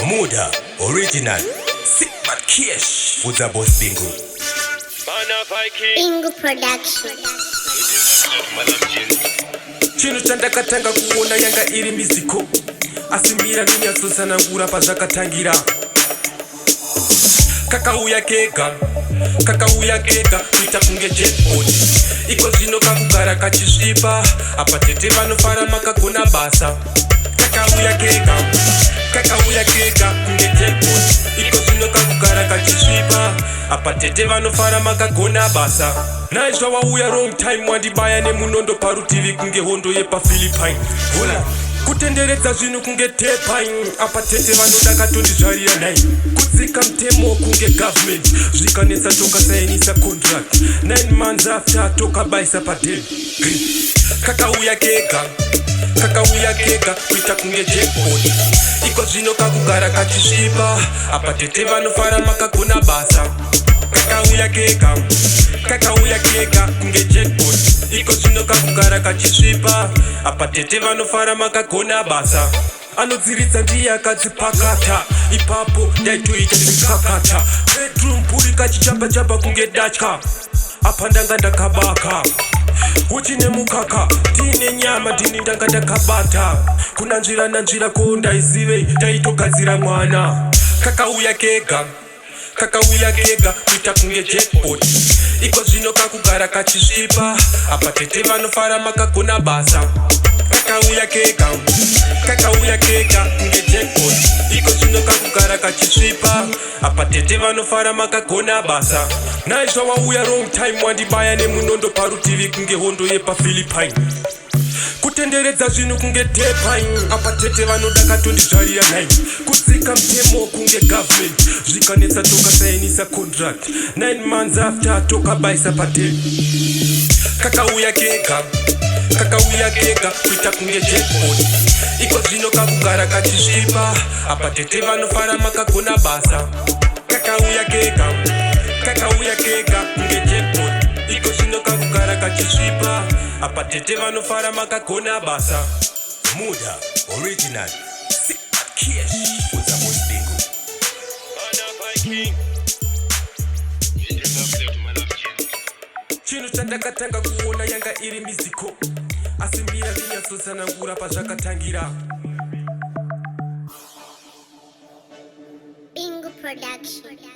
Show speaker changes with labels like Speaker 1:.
Speaker 1: Muda original Sigma Cash with the boss Bingo.
Speaker 2: Bingo Production.
Speaker 1: Chino chandakatanga kuona yanga iri miziko asimira ninyatsosana ngura pazvakatangira kakauya kega kuita kunge jackpot iko zvino kakugara kachisvipa apa tete vanofara makagona basa kakauya kega kunge jackpot iko zvino kakugara kachisvipa apa tete vanofara makagona basa naizva wauya wrong time wandibaya nemunondo parutivi kunge hondo yepaphilipine hola kutenderedza zvinhu kunge tepine apa tete vanoda katondizvarira nai kudzika mutemo kunge government zvikanetsa tokasainisa contract 9 months after tokabaisa padel kakauya kega kuita kunge jackpot iko zvino kakugara kachisvipa apa tete vanofara makagona basa kakauya kega kunge jackpot iko zvino kakugara kachisvipa apa tete vanofara makagona basa anodziridza ndiye akadzipakata ipapo ndaitoita zvekakata bedroom puri kachichapa kunge datya apa ndanga ndakabaka uchine mukaka ndine nyama ndini ndanga ndakabata kuna nzira ko ndaizive ndaitogadzira mwana kakauya kega kuita kunge jackpot iko zvino kakugara kachisvipa apa tete vanofara makagona basa kakauya kega kunge jackpot iko zvino kakugara kachisvipa apa tete vanofara makagona basa naizva wauya wrong time wandibaya nemunondo parutivi kunge hondo yepaphilipine kutenderedza zvinhu kunge tepine apa tete vanoda katondizvarira nai kudzika mutemo kunge government zvikanetsa tokasainisa contract 9 months after tokabaisa padel kakauya kega kuita kunge jackpot iko zvino kakugara kachisvipa apa tete vanofara makagona basa kakauya kega kunge jackpot iko zvino kakugara kachisvipa apa tete vanofara makagona basa Muda original Sigma Cash with the boss Bingo. Chino chandakatanga kuona yanga iri miziko asimbira ninyatsosana ngura pazvakatangira
Speaker 2: Bingo Production.